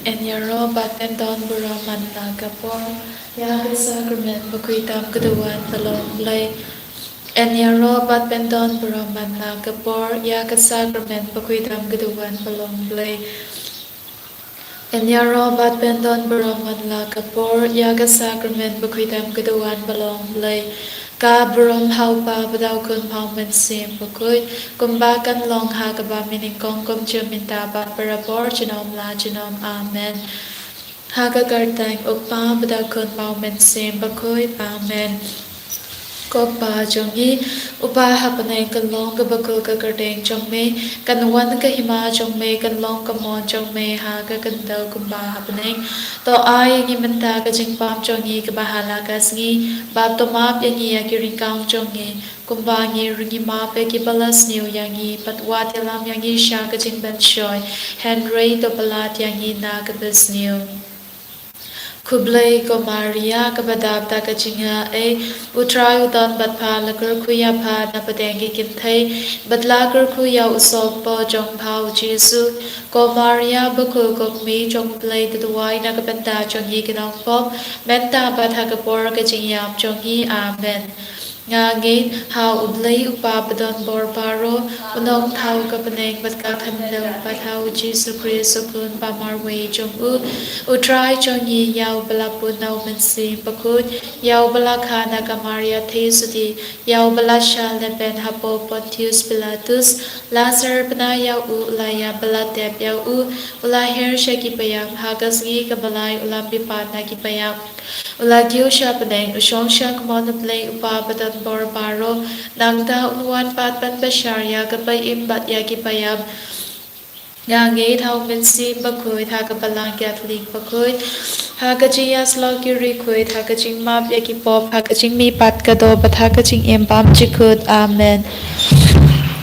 Enyaro batendon buraman nagapor yaga sacrament bakuitam keduan belum lay Enyaro batendon buraman nagapor yaga sacrament bakuitam keduan belum lay Enyaro batendon buraman nagapor yaga sacrament bakuitam keduan belum lay Ka brom hau pa badau kun pau men sim bakui kumba kan long ha ka ba mining kong kum minta ba parabor chinom la chinom amen ha ka kartang upa badau kun pau men sim bakui amen Kopa jongi upa hapanay kan long ka bakul ka karteng jong me kan wan ka hima jong me kan long ka mon jong me ha ka kan daw kumba hapanay to ay ngi menta ka jing pam jongi ka bahala ka sngi bab to map yangi ya ki ringkang jongi kumba ngi ringi map e ki balas niu yangi patwa telam yangi sha ka jing ban shoy Henry to palat yangi na ka bes niu Kublai ko Maria kabadab ta kachinga utrai utan batpha lakar khuya pha na padengi kinthai badlakar khuya usop po jong phau Jesu ko Maria bakul ko mi jong play duwai na kabanda jong yi kinong pop menta batha kapor kachingyam jong yi amen Ngangin hau udlay upa badon bor paro unong thau kapaneng bat ka thandau bathau Jesu Christ kun pamar way jong utrai jong yi yaw bala punau mensi pakut yaw bala khana kamaria thesuti yaw bala shal ben hapo Pontius Pilatus Lazar pna yaw ulaya bala tep yaw ula her shaki payam hagas gi kabalai ulambi patna ki payam ula gyu sha paneng usong shak mon play upa badan bor baro nangta unwan pat pan basharya kapay imbat ya ki payam Ngangi thau min si bakui tha ka balang Catholic bakui ha ka chi ya slow ki ri kui tha ka ching map ya ki pop ha ka ching mi pat ka do pa tha ka ching em pam chi khut amen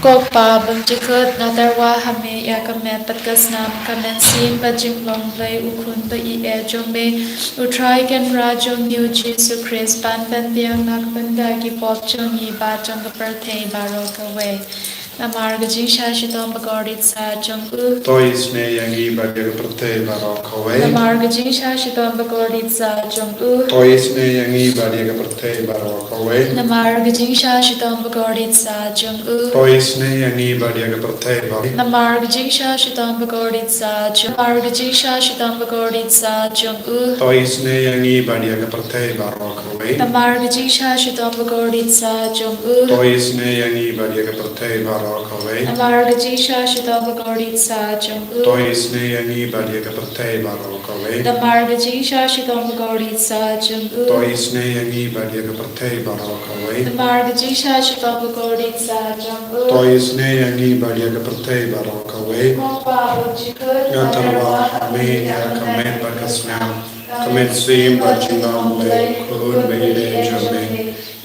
Kok pa bam chi khut na tarwa hame ya ka men pat ka snam ka men sim pa jing long lay u khun pa I e jong me u try can ra jong new Jesus Christ pan pan biang nak pan da ki pop jong yi ba jong ka per thei ba ro ka we Namarga jing shashitam bagorit sa jong Toi Sngi yangi badia prate barokawai. Namarga jing shashitam bagorit sa jong Toi Sngi yangi badia prate barokawai. Namarga jing shashitam bagorit sa jong Toi Sngi yangi badia prate barokawai. Namarga jing shashitam bagorit sa jong Namarga jing shashitam bagorit sa jong Toi Sngi yangi badia prate barokawai. Namarga jing shashitam bagorit sa jong Toi Sngi yangi badia prate barokawai. Namarga jing shashitam bagorit sa jong Toi Sngi yangi badia prate barokawai. Namarga jing shashitam bagorit sa jong Toi Sngi yangi badia prate barokawai. Namarga jing shashitam bagorit sa jong Toi Sngi yangi badia prate barokawai. Ngatarwa amin ya kamen bakasnam. Kamen sim bajingam le kun beide jame.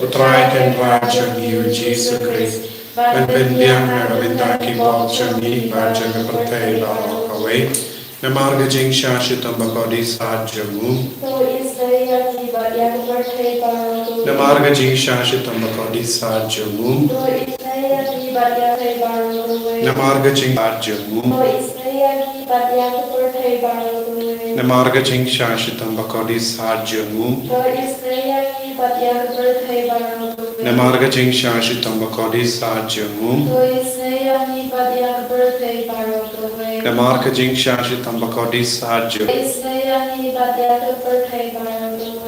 Utrai ken rajang yu Jesus Christ. Ben biang na ravinda ki bok changi bajang prate barokawai. Namarga jing shashitam bakodi sajamu. Namarga jing shashitam bakodi sajamu. Namarga jing sajamu. Namarga jing shashitam bakodi sajamu. Namarga jing shashitam bakodi sajamu. Namarga jing shashitam bakodi sajamu.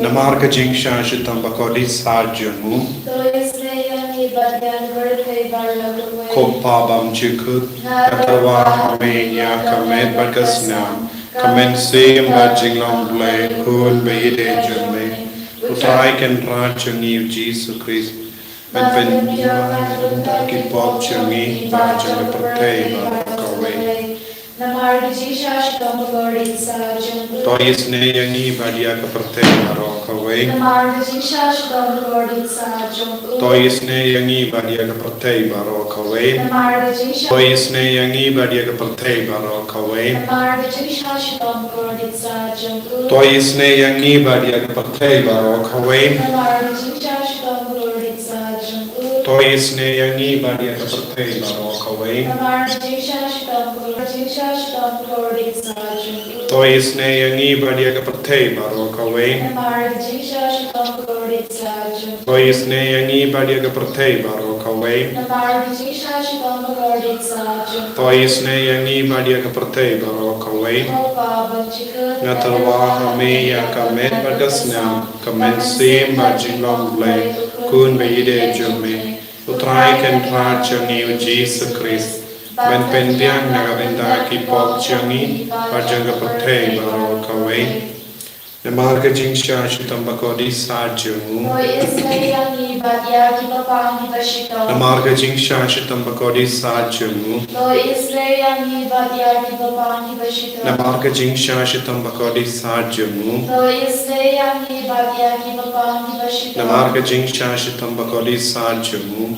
Namarga jing shashitam bakodi sajamu. Kopa bam chikut katarwa hame ya kamen bakasnam. Kamen sim bajing long blay kun beide jame. Utrai ken rajang yu Jesus Christ. Ben ki pop changi bajang prate barokawai. Namarga jing shashitam bagorit sa jong Toi Sngi yangi badia prate barokawai. Namarga jing shashitam bagorit sa jong Toi Sngi yangi badia prate barokawai. Namarga jing Toi Sngi yangi badia prate barokawai. Namarga jing shashitam bagorit sa jong Toi Sngi yangi badia prate barokawai. Namarga jing shashitam bagorit sa jong Toi Sngi yangi badia prate barokawai. kawai. Namar Jingsha Shitam Pagodi Sajum. Toi Sngi Badia Kapate Baro kawai. Namar Jingsha Shitam Pagodi Sajum. Toi Sngi Badia Kapate Baro kawai. Namar Jingsha Shitam Pagodi Sajum. Toi Sngi Badia Kapate Baro kawai. Ngatalwa hame ya kamet bagasna kamen sim bajilom blay kun beide jume utrai ken tra chani Jesus Christ ben pendiang nagavenda ki pok chani bajanga pathe baro kawai namarga jingsha shitam bakodi sajung namarga jingsha shitam bakodi sajung namarga jingsha shitam bakodi sajung namarga jingsha shitam bakodi sajung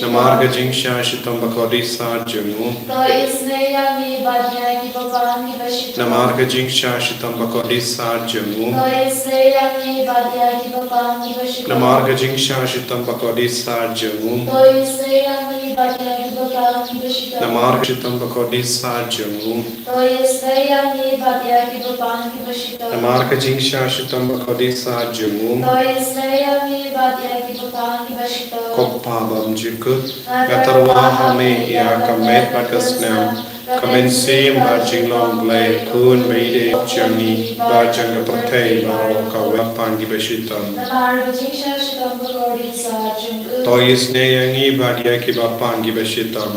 namarga jingsha shitam bakodi sajung namarga jingsha shitam bakodi sajung namarga jingsha shitam bakodi sajung namarga shitam bakodi sajung namarga jingsha shitam bakodi sajung kopabam jikut gatarwa hame ya kamet bakasnam Kamensim bajilong blay kun beide chani bajanga patay baro kawa pangi bashitam. Tois ne yangi badia ki bapangi bashitam.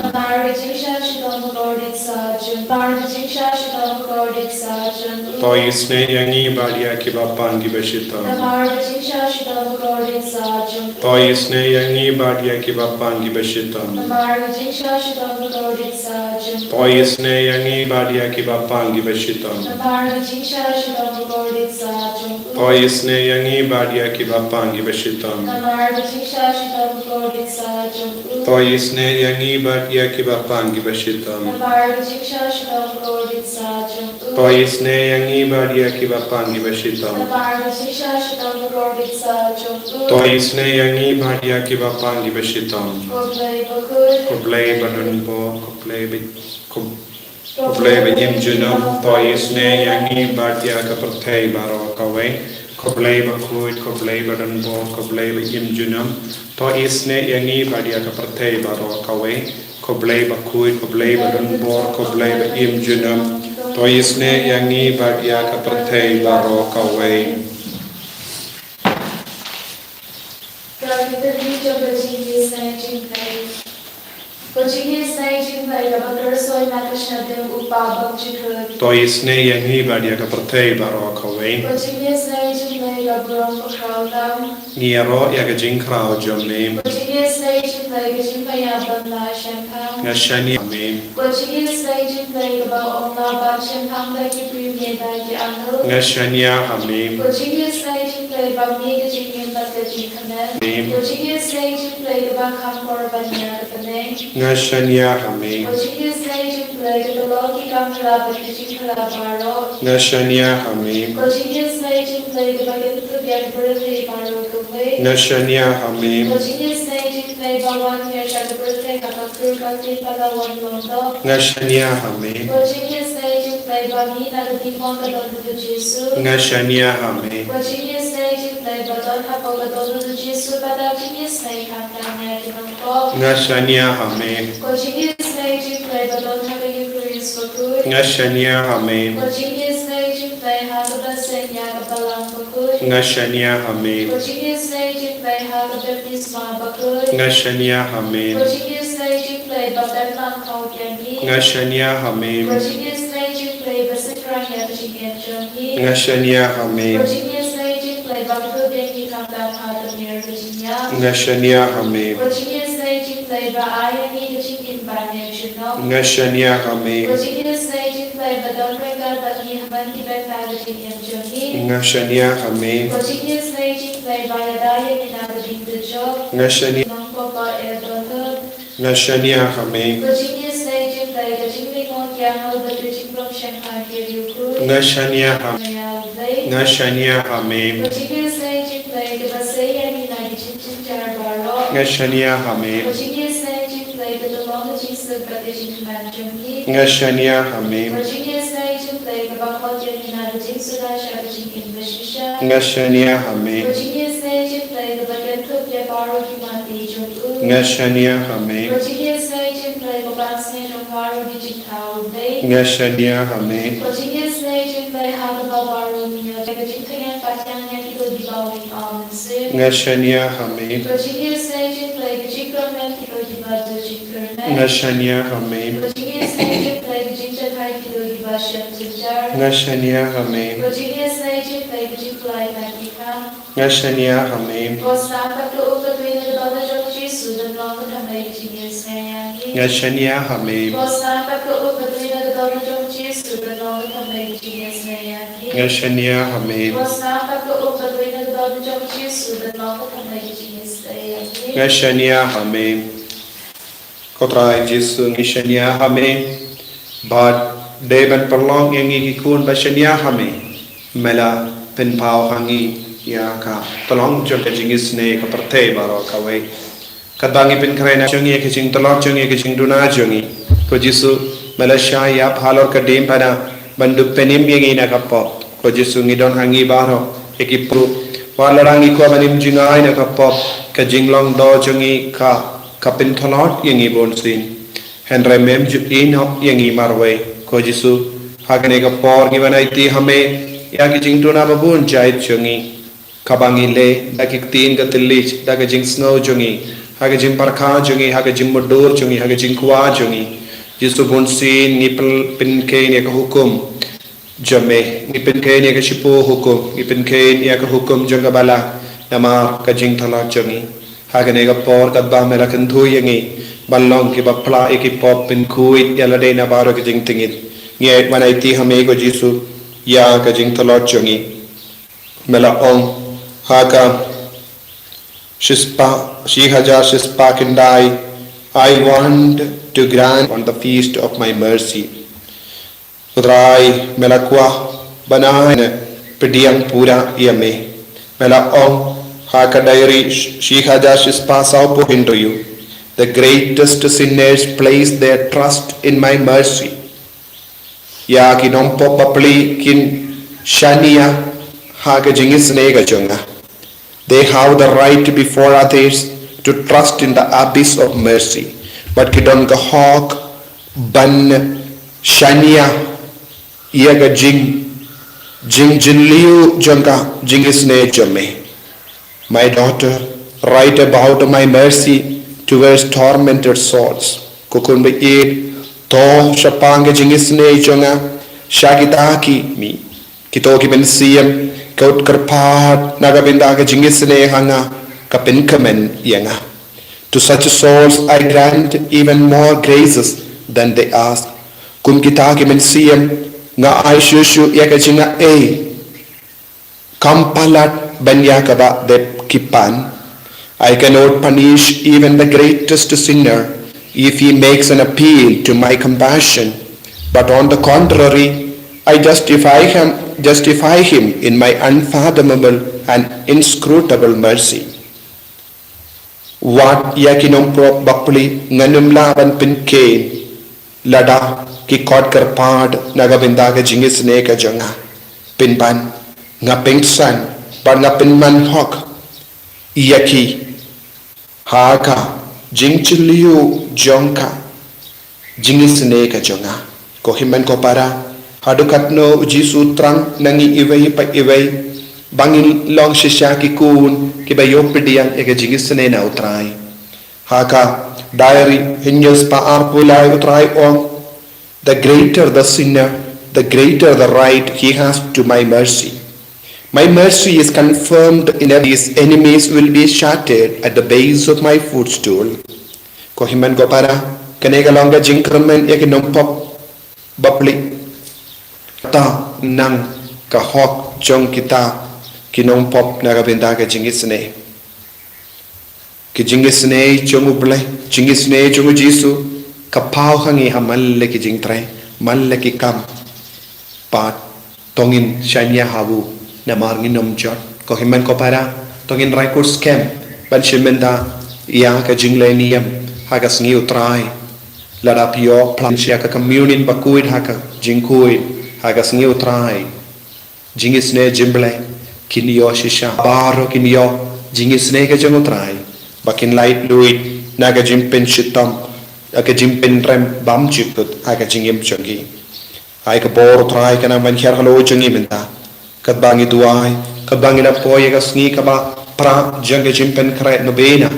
Tois ne yangi badia ki bapangi bashitam. Tois ne yangi badia ki bapangi bashitam. Tois ne yangi badia ki bapangi bashitam. Tois ne yangi badia ki bapangi bashitam. Tois ne yangi badia ki bapangi bashitam. Tois ne yangi badia ki bapangi bashitam. Tois ne yangi badia ki bapangi bashitam. Koblay badan po koblay benyam junam tois ne yangi badia ka pertay baro kawai koblay badan po koblay benyam junam tois ne yangi badia ka pertay baro kawai koblay badan po koblay benyam junam tois ne yangi badia ka pertay baro kawai. Tois ne yangi badia ka pertay baro kawai niaro ya ka jingkrao jomne ngashani ame ngashania ame ngashania ame ngashania ame ngashania ame ngashania ame ngashania ame ngashania ame ngashania ame ngashania ame ngashania ame ngashania ame ngashania ame ngashania ame ngashania ame ngashania ame ngashania ngashania ame ngashania ngashania ame Ngashania Hame, Jingisynei Jinglei Gadalong Jinsu Brother Jinman Jongi, Ngashania Hame, Jingisynei Jinglei Gabakho Janina Jinsuda Shaka Jingin Vashisha, Ngashania Hame, Jingisynei Jinglei Gabagan Tupya Baro Kimati Jongu, Ngashania Hame, Jingisynei Jinglei Gabansne Jongharu Dijitau Day, Ngashania Hame, Jingisynei Jinglei Hagababaru Mia Jagajintayan Patyang Yakido Dibawing Amansi, Ngashania Hame, Jingisynei Jinglei Gajikromen Kido Dibadu Jikrmen, Ngashania Hame, Jingisynei Jinglei Gajintakai Kido Dibashem Tujar, Ngashania Hame, Jingisynei Jinglei Gajiklai Nakikam, Ngashania Hame, Gosnaka to Ukatwina Dibada Jokji Sudan Long Kamei Jingisynei Yangi, Ngashania Hame, Gosnaka to Ukatwina Dibada Jokji Sudan Long Kamei Jingisynei Yangi, Ngashania Hame, Gosnaka to Ukatwina Dibada Jokji Sudan Long Kamei Jingisynei Yangi, Ngashania Hame, Kotrai Jisu Ngashania Hame, Bad Deban Perlong yang ikikun Bashania Hame, Mela Penpau Hangi, Yaka, Tolong Joka Jingisynei Kaparte Baro Kawe, Kadangi Penkrena Jungi Kaching Tolong Jungi Kaching Duna Jungi, Kojisu, Malaysia Yap Halor Kadim Pada, Bandu Penim yang Inakapo, Kojisu Ngidon Hangi Baro, Ekipu, Walarangi Kwabanim Jingai Nakapo, Kajinglong Do Jungi Ka, Kapin Tolot yang Ibonsin, Henry Mem Ino yang Marway, Kojisu, Haganega Por Givanaiti Hame, Yakijing Duna Babun Jait Jungi, Kabangile, Dakiktin Gatilich, Dakajing Snow Jungi, Hagajim Parka Jungi, Hagajim Mudur Jungi, Hagajim Kwa Jungi, Jisu Bunsin, Nipple Pinkain Yakahukum, Jame, Nipinkain Yakashipo Hukum, Nipinkain Yakahukum Jungabala, Namar Kajing Tala Jungi, Haganega Por Kadba Melakantu Yangi, Balong ki Bapla Ekipop Pinkuit Yaladena Baro Kajing Tingit, Yet when I tea Hamego Jisu, Ya Kajing Tala Jungi, Mela Ong, Haka Shispa, Shihaja Shispa Kindai, I want to grant on the feast of my mercy. Udrai Melakwa Banana Pidiang Pura Yame, Mela Ong, Haka Diary Shihaja Shispa Saupo into you. The greatest sinners place their trust in my mercy. Ya kinompo papli kin shania haga Jingisynei gajunga. They have the right before others to trust in the abyss of mercy. But kidon gahok ban shania yaga jingliu junga Jingisynei jame. My daughter, write about my mercy towards tormented souls. Kukunbe id to shapanga Jingisynei jonga shagitaki mi kitoki ben siem kaut karpat nagabindaga Jingisynei hanga kapinkamen yanga. To such souls I grant even more graces than they ask. Kum kitaki ben siem nga aishushu yakajinga e kampalat ben yakaba de kipan. I cannot punish even the greatest sinner if he makes an appeal to my compassion, but on the contrary, I justify him in my unfathomable and inscrutable mercy. What yakinom pro bakli nganum laban pinkain lada ki kot karpad nagabindaga Jingisynei ka janga pinban nga pingsan par nga pinman hok yaki Haka Jingchiliu Jongka Jingisynei ka jonga ko himan ko para hadukatno Jisu Trang nangi iway pa iway bangin long shisha ki kun ki bayo pidiang ega Jingisynei na utray Haka diary hinyos pa arpulay utray on the greater the sinner the greater the right he has to my mercy. My mercy is confirmed in his enemies will be shattered at the base of my footstool. Kohiman ko para kanega longa jingkramen yakinompop bapli ta nang kahok jong kita kinompop nagabindaga Jingisynei. Ki Jingisynei jongu blai Jingisynei jongu Jisu kapau hangi hamalle ki jingtrai malle ki kam pat tongin shanya habu na marngin nomjot ko himan ko para tongin raikor scam ban shimenda yang ka jinglenium haka sngi utrai lara pio plansia ka communion bakuid haka jingkuid haka sngi utrai jingisne jimble kinio shisha baro kinio jingisne ka jong utrai bakin light luid naga jimpen shitam aka jimpen rem bam chikut haka jingim chongi ai ka bor utrai kana man khar halo chongi menta kadbangi duai kadbangi na poye ka sngi ka ba pra jang jimpen kre Nobena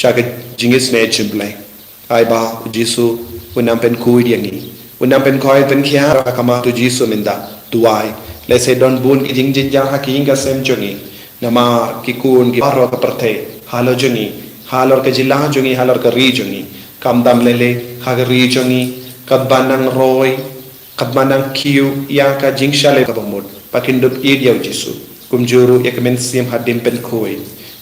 shaga jingisne jimble ai ba jisu unampen kuid yangi unampen koi pen khia kama tu jisu minda duai let's say don bun ki jing jin ja ha ki inga sem jongi nama ki kun ki aro ka parthe halo jongi halor ka jilla jongi halor ka ri jongi kam dam lele ha ga ri jongi kadbanang roi kadbanang kiu ya ka jingshale ka bomod pakindup id yaw jisu kumjuru ekmen sim hadim pen koi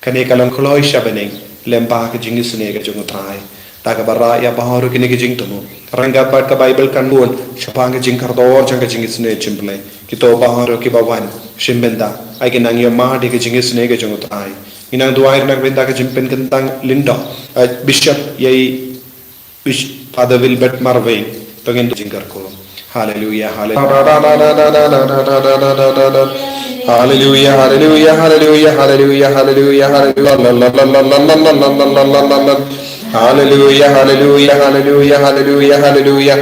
kane kalang kloi shabeneng lemba ka jingisne ka jongo trai taga barra ya baharu kini jing tumu rangga pat ka bible kan buon shapang jing kardor jang jingisne chimple kito baharu ki bawan shimbenda ai ki nang yo ma de ki jingisne ka jongo trai inang duai nak benda ka jimpen kentang lindo bishop yai father wilbert marvin pengen jingkar ko hallelujah hallelujah hallelujah hallelujah hallelujah hallelujah hallelujah hallelujah hallelujah hallelujah hallelujah hallelujah hallelujah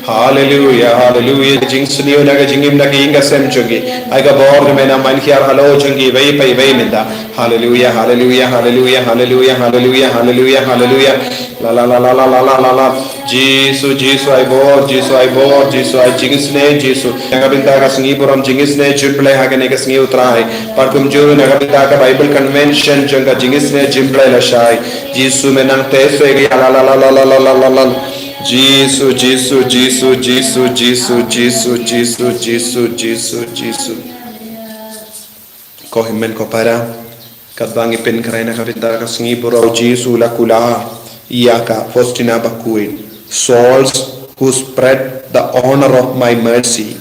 hallelujah hallelujah jingsni naga jingim naga inga sem chungi aga bor mena man khiar halo chungi vai pai vai menda hallelujah hallelujah hallelujah hallelujah hallelujah hallelujah hallelujah la la la la la la la la Jesus Jesus I bor Jesus I jingsne Jesus naga binta ka sngi buram jingsne jimble haga ne ka sngi utrai par kum juru naga binta ka bible convention janga jingsne jimble la shai Jesus menang teso egi la la la la la la la la Jesus, Jesus, Jesus, Jesus, Jesus, Jesus, Jesus, Jesus, Jesus, Jesus. Ko himmen ko para kadbangi pen karaina ka pintar ka sngi boro Jesus la kula iyaka fostina bakuin souls who spread the honor of my mercy,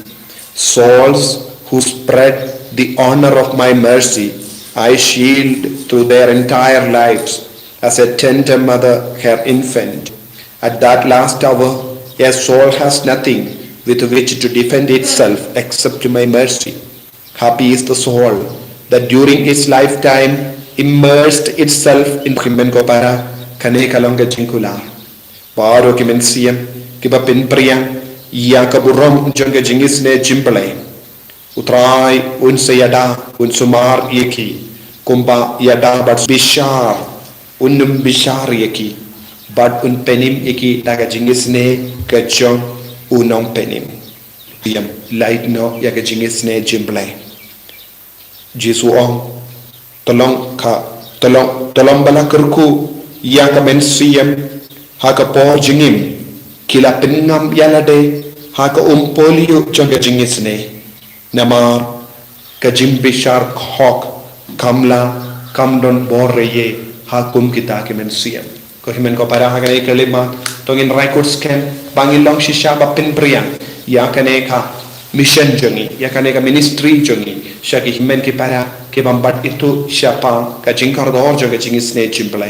souls who spread the honor of my mercy, I shield through their entire lives as a tender mother her infant. At that last hour, a soul has nothing with which to defend itself except my mercy. Happy is the soul that during its lifetime immersed itself in Himen Gopara, Kane Kalonga Jinkula, Paro Kimensiam, Kibapin Priya, Yakaburom Junga Jingisne Jimbale, Utrai Unsayada, Unsumar Yeki, Kumba Yada Bat Bishar, Unum Bishar Yeki. But un penim iki daga jingisne kachon unong penim yam light no yaga jingisne jimble Jesu ong tolong bala kerku yaga men siyam haka por jingim kila peningam yalade haka polio jaga jingisne namar kajim bishar hok kamla kamdon borreye hakum kita kemen siyam Himen ko para hagane kelima tongin record scan bangin long shisha bapin priyan ya kane ka mission jongi ya kane ka ministry jongi shaki himen ki para ke bambat itu siapa ka jingkar dor jonga jingisne jimble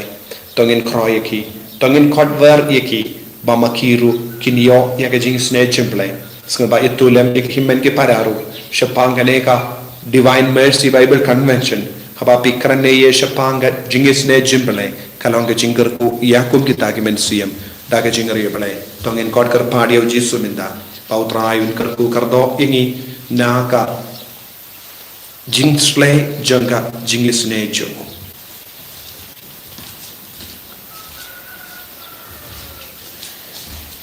tongin kroy ki tongin kodver yeki bamakiru kinyo ya ka jingisne jimble sngba itu lem ki himen ki pararu siapa kane ka divine mercy bible convention haba pikrane ye siapa jingisne jimble kalonga jingger ku yakum kita ki men siam daga jingger ye balai tongin kod kar padio jisu minda pautrai un kar ku kardo ingi naka jingsle janga jingisne jo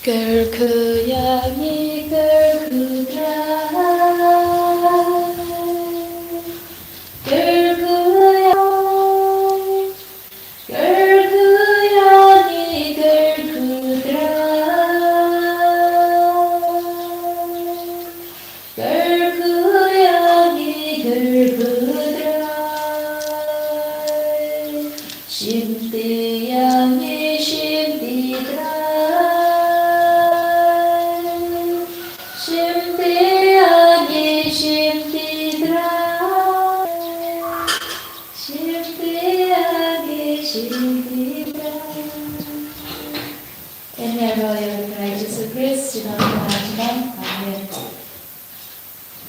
ker ku yani ker ku Bali Jesus Christ, Amen.